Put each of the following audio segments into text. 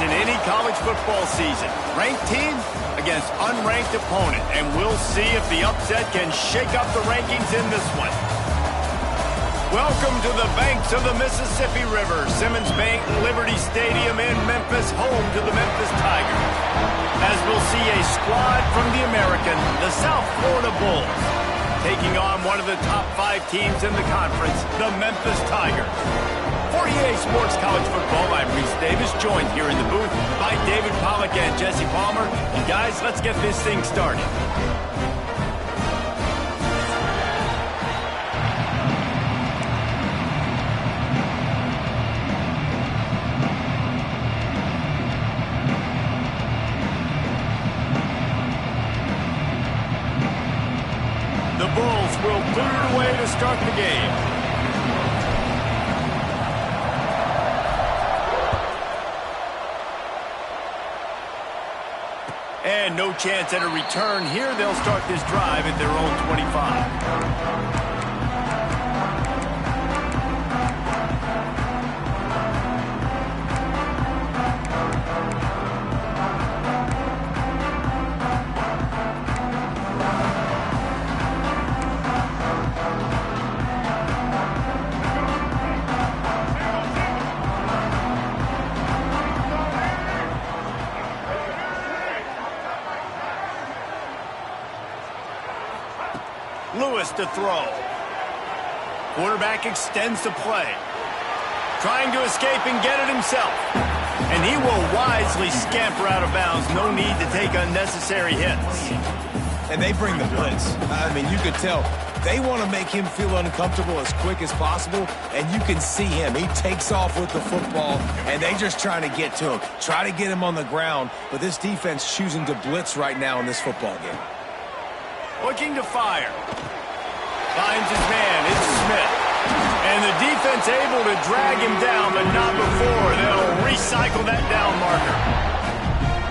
in any college football season. Ranked team against unranked opponent, and we'll see if the upset can shake up the rankings in this one. Welcome to the banks of the Mississippi River, Simmons Bank Liberty Stadium in Memphis, home to the Memphis Tigers. As we'll see a squad from the American, the South Florida Bulls, taking on one of the top 5 teams in the conference, the Memphis Tigers. For EA Sports College Football, I'm Reese Davis, joined here in the booth by David Pollack and Jesse Palmer. And guys, let's get this thing started. The Bulls will clear it away to start the game. And no chance at a return here. They'll start this drive at their own 25. Lewis to throw. Quarterback extends the play. Trying to escape and get it himself. And he will wisely scamper out of bounds. No need to take unnecessary hits. And they bring the blitz. I mean, you could tell they want to make him feel uncomfortable as quick as possible, and you can see him. He takes off with the football, and they just trying to get to him, try to get him on the ground, but this defense choosing to blitz right now in this football game. Looking to fire. Finds his man. It's Smith. And the defense able to drag him down, but not before. They'll recycle that down marker.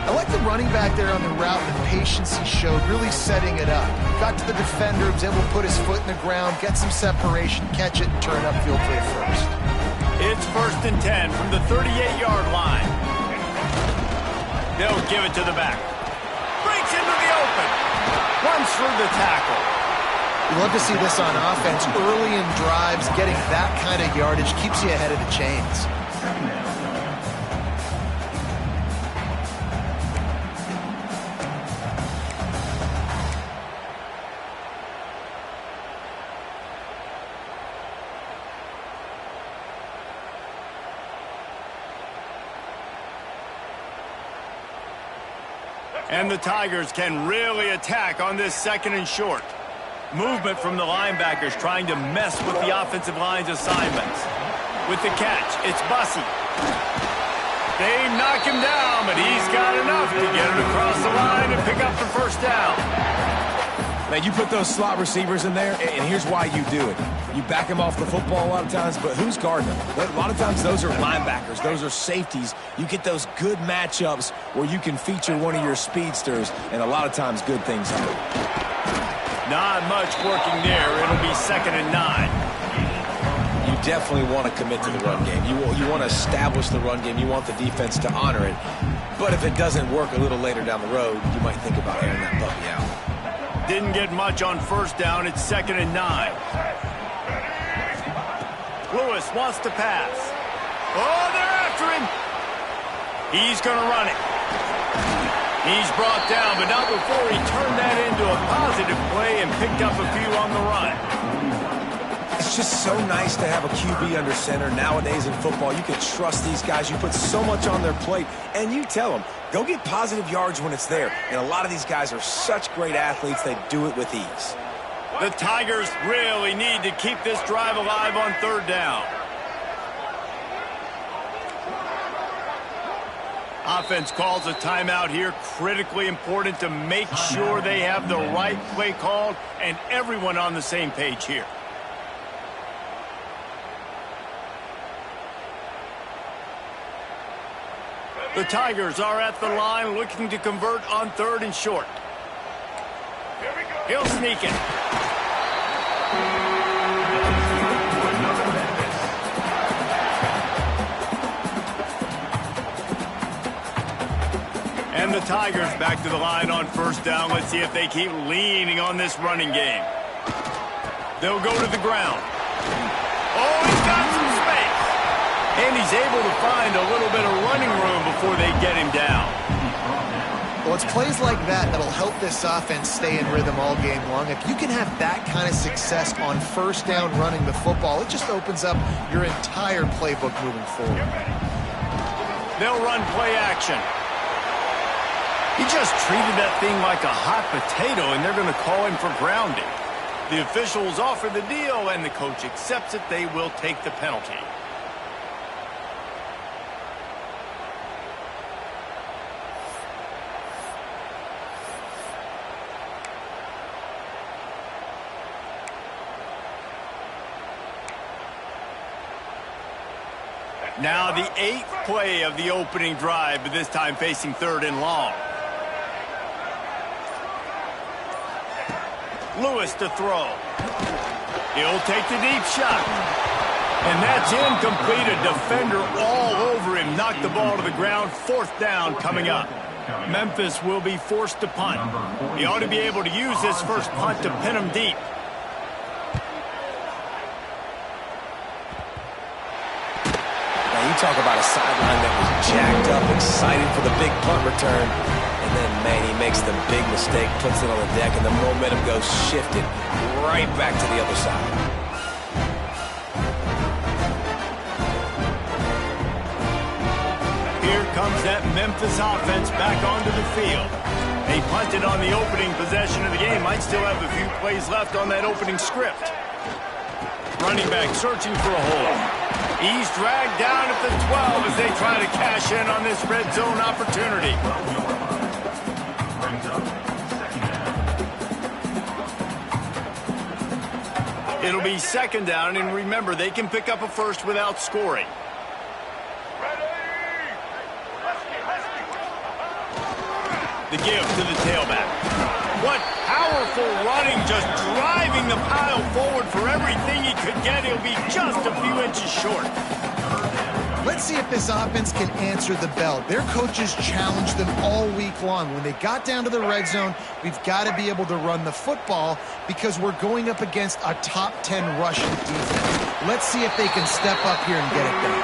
I like the running back there on the route, the patience he showed, really setting it up. Got to the defender, was able to put his foot in the ground, get some separation, catch it, and turn upfield for the first. It's 1st and 10 from the 38-yard line. They'll give it to the back. Breaks into the open. Runs through the tackle. You love to see this on offense. Early in drives, getting that kind of yardage keeps you ahead of the chains. And the Tigers can really attack on this 2nd and short. Movement from the linebackers trying to mess with the offensive line's assignments. With the catch, it's Bussey. They knock him down, but he's got enough to get it across the line and pick up the first down. Man, you put those slot receivers in there, and here's why you do it. You back them off the football a lot of times, but who's guarding them? A lot of times those are linebackers. Those are safeties. You get those good matchups where you can feature one of your speedsters, and a lot of times good things happen. Not much working there. It'll be 2nd and 9. You definitely want to commit to the run game. You want to establish the run game. You want the defense to honor it. But if it doesn't work a little later down the road, you might think about airing that puppy out. Didn't get much on 1st down. It's 2nd and 9. Lewis wants to pass. Oh, they're after him. He's going to run it. He's brought down, but not before he turned that into a positive play and picked up a few on the run. It's just so nice to have a QB under center. Nowadays in football, you can trust these guys. You put so much on their plate, and you tell them, go get positive yards when it's there. And a lot of these guys are such great athletes, they do it with ease. The Tigers really need to keep this drive alive on 3rd down. Offense calls a timeout here. Critically important to make sure they have the right play called and everyone on the same page here. The Tigers are at the line looking to convert on 3rd and short. He'll sneak it. And the Tigers back to the line on first down. Let's see if they keep leaning on this running game. They'll go to the ground. Oh, he's got some space. And he's able to find a little bit of running room before they get him down. Well, it's plays like that that'll help this offense stay in rhythm all game long. If you can have that kind of success on first down running the football, it just opens up your entire playbook moving forward. They'll run play action. He just treated that thing like a hot potato, and they're going to call him for grounding. The officials offer the deal, and the coach accepts it. They will take the penalty. Now the 8th play of the opening drive, but this time facing 3rd and long. Lewis to throw. He'll take the deep shot. And that's incomplete. A defender all over him. Knocked the ball to the ground. 4th down coming up. Memphis will be forced to punt. He ought to be able to use this first punt to pin him deep. You talk about a sideline that was jacked up, excited for the big punt return. And then, man, he makes the big mistake, puts it on the deck, and the momentum goes shifted right back to the other side. Here comes that Memphis offense back onto the field. They punted on the opening possession of the game. Might still have a few plays left on that opening script. Running back searching for a hole. He's dragged down at the 12 as they try to cash in on this red zone opportunity. It'll be 2nd down, and remember, they can pick up a first without scoring. The give to the tailback. What powerful running, just driving the pile forward for everything he could get. He'll be just a few inches short. Let's see if this offense can answer the bell. Their coaches challenged them all week long. When they got down to the red zone, we've got to be able to run the football because we're going up against a top 10 rushing defense. Let's see if they can step up here and get it done.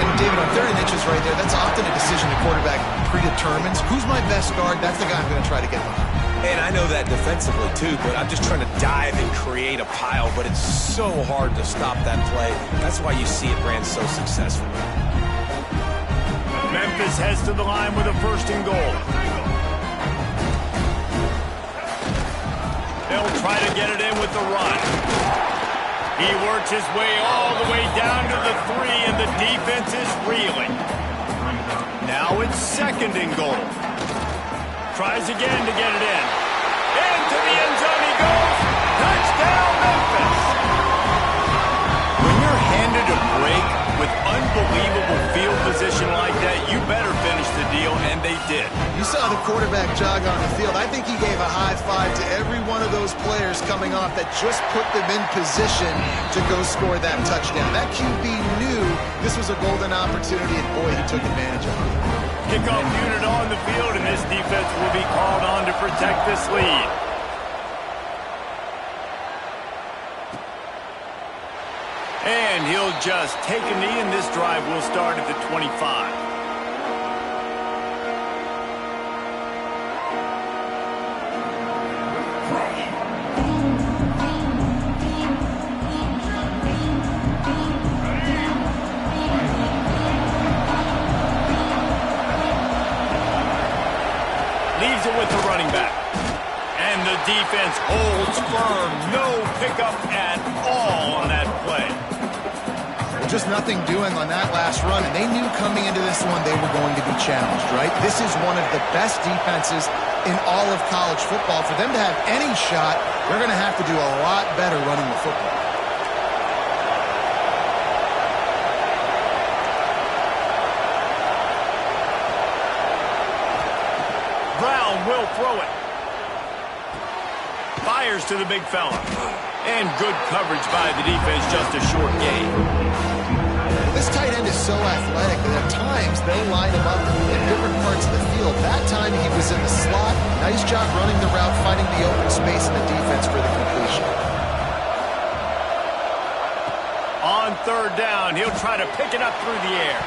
And David, on 3rd and inches right there, that's often a decision the quarterback predetermines. Who's my best guard? That's the guy I'm going to try to get behind. And I know that defensively, too, but I'm just trying to dive and create a pile, but it's so hard to stop that play. That's why you see it ran so successfully. Memphis heads to the line with a 1st and goal. They'll try to get it in with the run. He works his way all the way down to the 3, and the defense is reeling. Now it's 2nd and goal. Tries again to get it in. Into the end zone he goes. Touchdown, Memphis. When you're handed a break with unbelievable field position like that, you better finish the deal, and they did. You saw the quarterback jog on the field. I think he gave a high five to every one of those players coming off that just put them in position to go score that touchdown. That QB knew this was a golden opportunity, and boy, he took advantage of it. Kickoff unit on the field, and this defense will be called on to protect this lead. And he'll just take a knee, and this drive will start at the 25. Leaves it with the running back. And the defense holds firm. No pickup at all on that play. Just nothing doing on that last run, and they knew coming into this one they were going to be challenged, right? This is one of the best defenses in all of college football. For them to have any shot, they're going to have to do a lot better running the football. Brown will throw it. Fires to the big fella. And good coverage by the defense, just a short gain. This tight end is so athletic that at times they'll line him up in different parts of the field. That time he was in the slot. Nice job running the route, finding the open space in the defense for the completion. On third down, he'll try to pick it up through the air.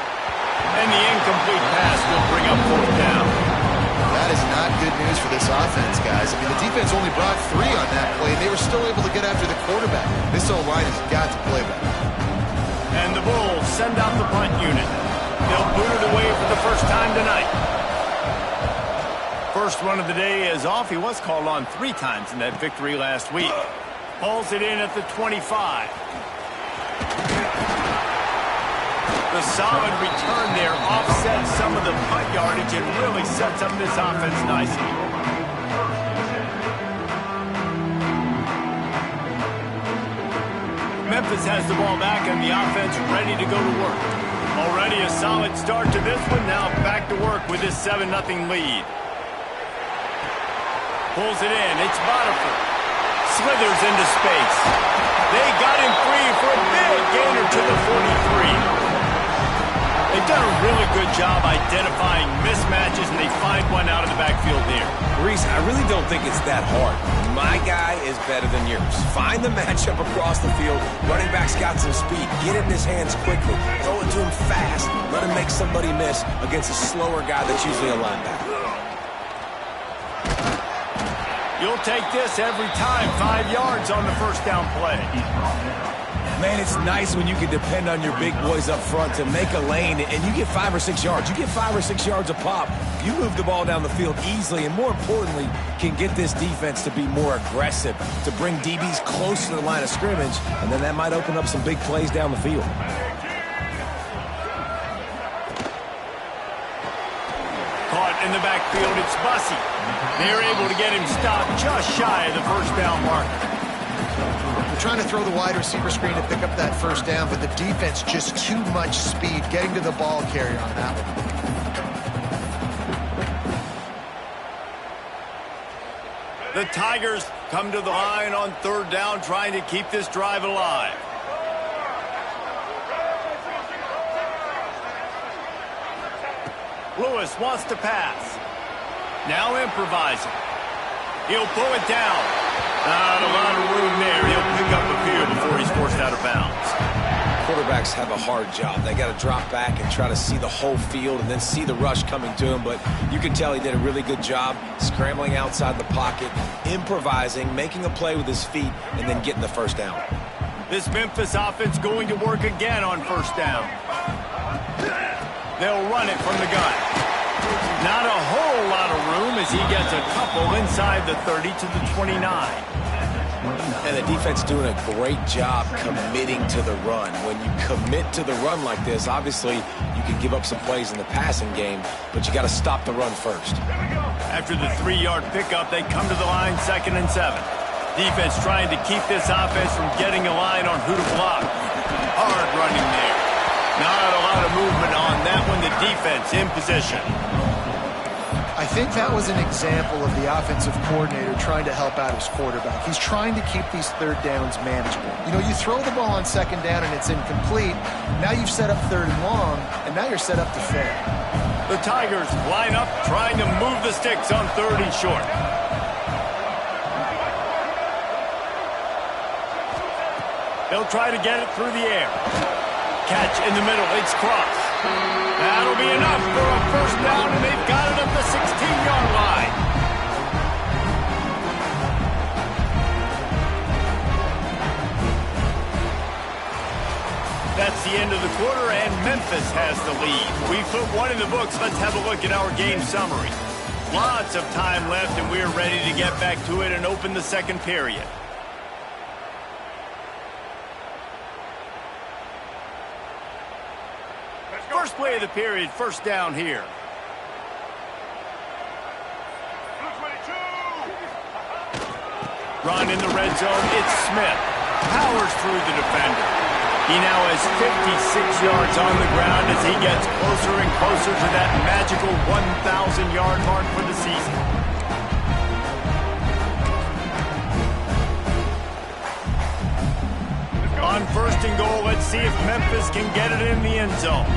And the incomplete pass will bring up fourth down. That is not good news for this offense, guys. I mean, the defense only brought 3 on that play. They were still able to get after the quarterback. This O-line has got to play better. And the Bulls send out the punt unit. They'll boot it away for the first time tonight. First run of the day is off. He was called on 3 times in that victory last week. Pulls it in at the 25. The solid return there offsets some of the punt yardage and really sets up this offense nicely. Memphis has the ball back and the offense ready to go to work. Already a solid start to this one. Now back to work with this 7-0 lead. Pulls it in. It's Botifer. Slithers into space. They got him free for a big gainer to the 43. They've done a really good job identifying mismatches, and they find one out of the backfield there. Reese, I really don't think it's that hard. My guy is better than yours. Find the matchup across the field. Running back's got some speed. Get it in his hands quickly. Throw it to him fast. Let him make somebody miss against a slower guy that's usually a linebacker. You'll take this every time. 5 yards on the first down play. Man, it's nice when you can depend on your big boys up front to make a lane, and you get 5 or 6 yards. You get 5 or 6 yards a pop. You move the ball down the field easily, and more importantly, can get this defense to be more aggressive, to bring DBs close to the line of scrimmage, and then that might open up some big plays down the field. Caught in the backfield, it's Bussey. They're able to get him stopped just shy of the first down marker. They're trying to throw the wide receiver screen to pick up that first down, but the defense just too much speed getting to the ball carrier on that one. The Tigers come to the line on third down, trying to keep this drive alive. Lewis wants to pass. Now improvising. He'll pull it down. Not a lot of room there. He'll pick up a few before he's forced out of bounds. Quarterbacks have a hard job. They got to drop back and try to see the whole field and then see the rush coming to him. But you can tell he did a really good job scrambling outside the pocket, improvising, making a play with his feet, and then getting the first down. This Memphis offense going to work again on first down. They'll run it from the gun. Not a whole lot of room as he gets a couple inside the 30 to the 29. And the defense doing a great job committing to the run. When you commit to the run like this, obviously you can give up some plays in the passing game, but you got to stop the run first. After the 3-yard pickup, they come to the line 2nd and 7. Defense trying to keep this offense from getting a line on who to block. Hard running there. Not a lot of movement on that one. The defense in position. I think that was an example of the offensive coordinator trying to help out his quarterback. He's trying to keep these third downs manageable. You know, you throw the ball on 2nd down and it's incomplete. Now you've set up 3rd and long, and now you're set up to fail. The Tigers line up trying to move the sticks on 3rd and short. They'll try to get it through the air. Catch in the middle. It's crossed. That'll be enough for a first down, and they've got it at the 16-yard line. That's the end of the quarter, and Memphis has the lead. We've put one in the books. Let's have a look at our game summary. Lots of time left, and we're ready to get back to it and open the second period. First play of the period, first down here. Run in the red zone, it's Smith. Powers through the defender. He now has 56 yards on the ground as he gets closer and closer to that magical 1,000-yard mark for the season. On 1st and goal, let's see if Memphis can get it in the end zone.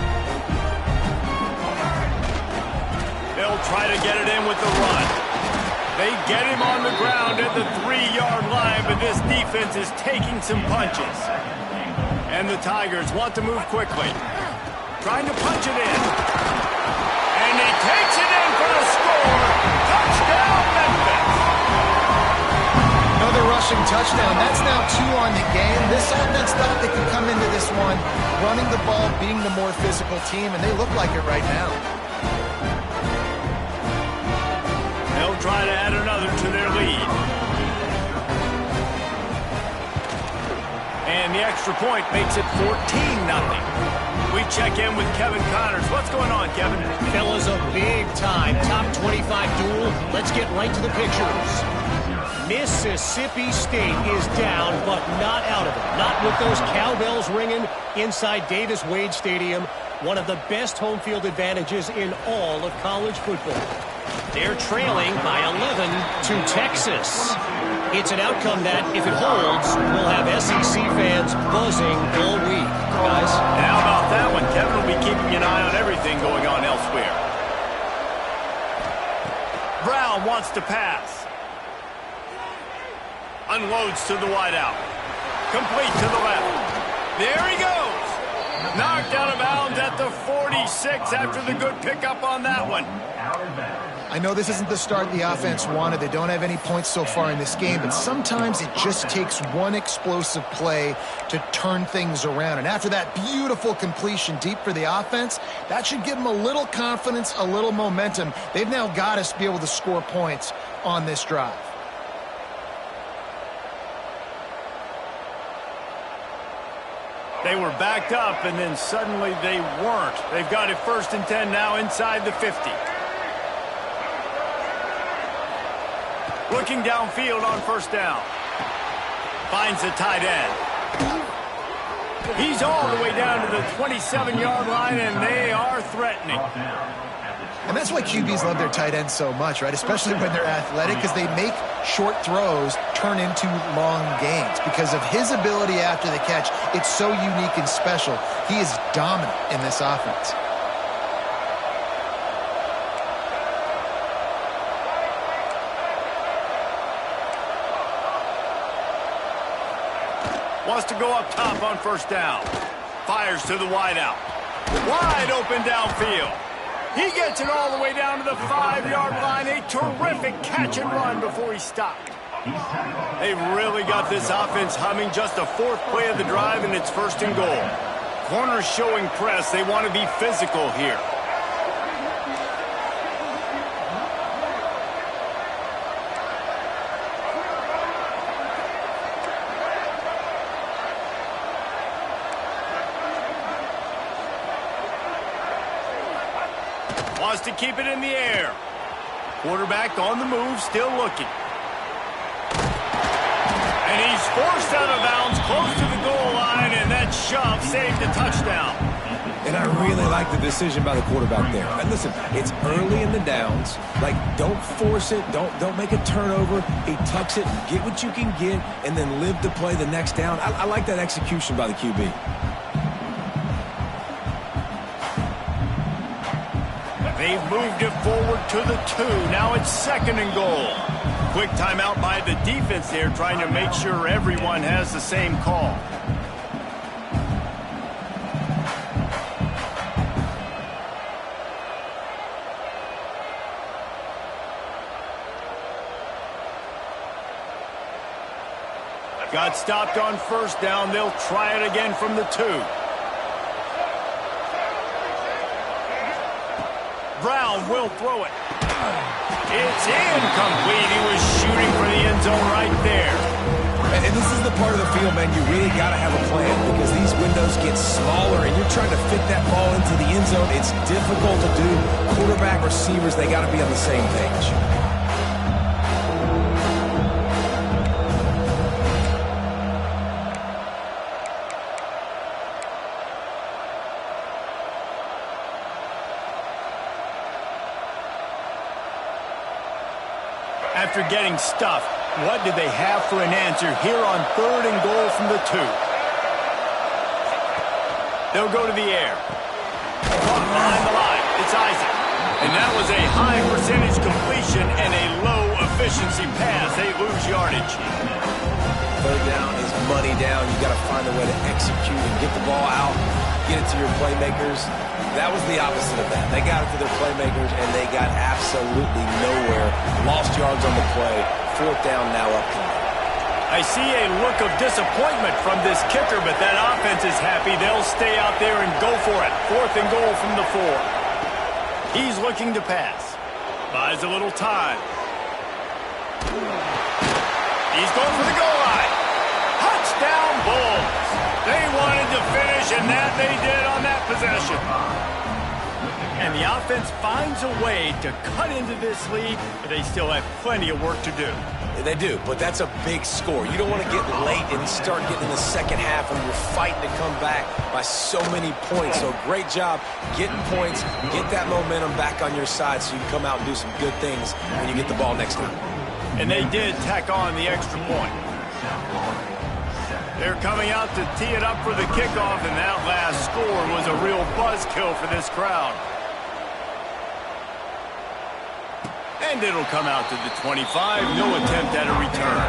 They'll try to get it in with the run. They get him on the ground at the 3-yard line, but this defense is taking some punches. And the Tigers want to move quickly. Trying to punch it in. And he takes it in for the score. Touchdown, Memphis. Another rushing touchdown. That's now 2 on the game. This offense thought they could come into this one running the ball, being the more physical team, and they look like it right now. They'll try to add another to their lead. And the extra point makes it 14-0. We check in with Kevin Connors. What's going on, Kevin? Fellas, a big-time top 25 duel. Let's get right to the pictures. Mississippi State is down, but not out of it. Not with those cowbells ringing inside Davis-Wade Stadium, one of the best home field advantages in all of college football. They're trailing by 11 to Texas. It's an outcome that, if it holds, will have SEC fans buzzing all week. Guys? And how about that one? Kevin will be keeping an eye on everything going on elsewhere. Brown wants to pass. Unloads to the wideout. Complete to the left. There he goes. Knocked out of bounds at the 46 after the good pickup on that one. I know this isn't the start the offense wanted. They don't have any points so far in this game, but sometimes it just takes one explosive play to turn things around. And after that beautiful completion deep for the offense, that should give them a little confidence, a little momentum. They've now got us to be able to score points on this drive. They were backed up, and then suddenly they weren't. They've got it 1st and 10 now inside the 50. Looking downfield on 1st down. Finds the tight end. He's all the way down to the 27-yard line, and they are threatening. And that's why QBs love their tight ends so much, right? Especially when they're athletic, because they make short throws turn into long gains. Because of his ability after the catch, it's so unique and special. He is dominant in this offense. Wants to go up top on 1st down. Fires to the wideout. Wide open downfield. He gets it all the way down to the 5-yard line. A terrific catch and run before he stopped. They've really got this offense humming. Just a 4th play of the drive, and it's 1st and goal. Corners showing press. They want to be physical here. Wants to keep it in the air. Quarterback on the move, still looking. And he's forced out of bounds close to the goal line, and that shove saved a touchdown. And I really like the decision by the quarterback there. And listen, it's early in the downs. Like, don't force it. Don't make a turnover. He tucks it, get what you can get, and then live to play the next down. I like that execution by the QB. They've moved it forward to the 2. Now it's 2nd and goal. Quick timeout by the defense there, trying to make sure everyone has the same call. Got stopped on 1st down. They'll try it again from the 2. Brown will throw it. It's incomplete. He was shooting for the end zone right there. And this is the part of the field, man, you really got to have a plan because these windows get smaller and you're trying to fit that ball into the end zone. It's difficult to do. Quarterback, receivers, they got to be on the same page. After getting stuffed, what did they have for an answer here on 3rd and goal from the 2? They'll go to the air. Caught behind the line. It's Isaac. And that was a high percentage completion and a low efficiency pass. They lose yardage. Third down is money down. You got to find a way to execute and get the ball out, get it to your playmakers. That was the opposite of that. They got it to their playmakers, and they got absolutely nowhere. Lost yards on the play. Fourth down now upcoming. I see a look of disappointment from this kicker, but that offense is happy. They'll stay out there and go for it. 4th and goal from the 4. He's looking to pass. Buys a little time. He's going for the goal line. Touchdown Bulls. They wanted to finish, and that they did on that possession. And the offense finds a way to cut into this lead, but they still have plenty of work to do. They do, but that's a big score. You don't want to get late and start getting in the second half when you're fighting to come back by so many points. So great job getting points, get that momentum back on your side so you can come out and do some good things when you get the ball next time. And they did tack on the extra point. They're coming out to tee it up for the kickoff, and that last score was a real buzzkill for this crowd. And it'll come out to the 25. No attempt at a return.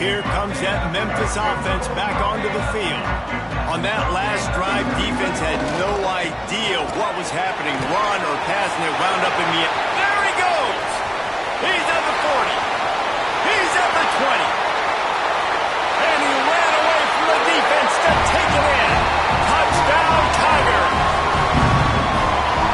Here comes that Memphis offense back onto the field. On that last drive, defense had no idea what was happening. Run or pass, and it wound up in the end. There he goes! He's at the 40. He's at the 20. And he ran away from the defense to take it in. Touchdown, Tiger!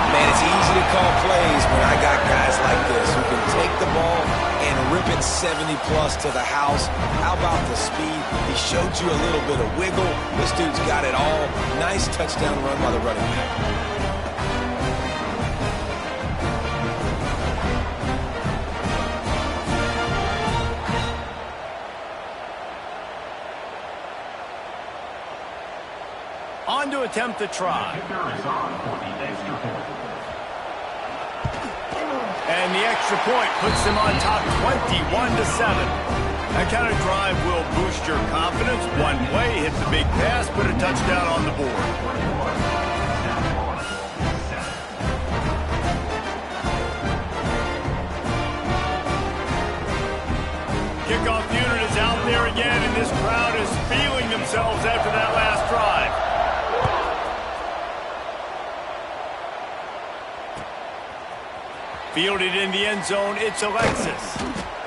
Man, it's easy to call plays when I got guys like this who can take the ball and rip it 70-plus to the house. How about the speed? He showed you a little bit of wiggle. This dude's got it all. Nice touchdown run by the running back. On to attempt the try. And the extra point puts them on top 21-7. That kind of drive will boost your confidence. One play, hit the big pass, put a touchdown on the board. Kickoff unit is out there again, and this crowd is feeling themselves after that last drive. Fielded in the end zone, it's Alexis.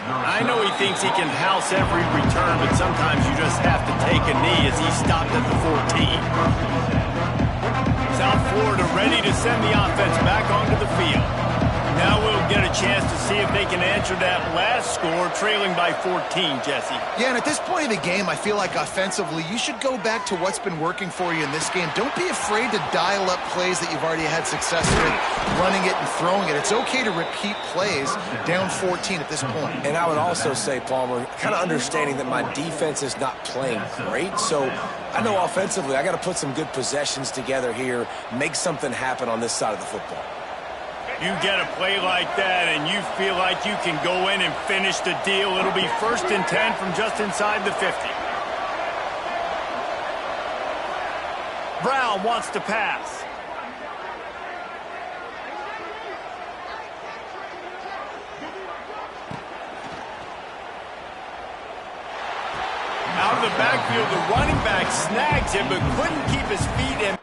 I know he thinks he can house every return, but sometimes you just have to take a knee as he stopped at the 14. South Florida ready to send the offense back onto the field. Now we'll get a chance to see if they can answer that last score, trailing by 14, Jesse. Yeah, and at this point in the game, I feel like offensively, you should go back to what's been working for you in this game. Don't be afraid to dial up plays that you've already had success with, running it and throwing it. It's okay to repeat plays down 14 at this point. And I would also say, Palmer, kind of understanding that my defense is not playing great, so I know offensively I got to put some good possessions together here, make something happen on this side of the football. You get a play like that and you feel like you can go in and finish the deal. It'll be 1st and 10 from just inside the 50. Brown wants to pass. Out of the backfield, the running back snags him but couldn't keep his feet in.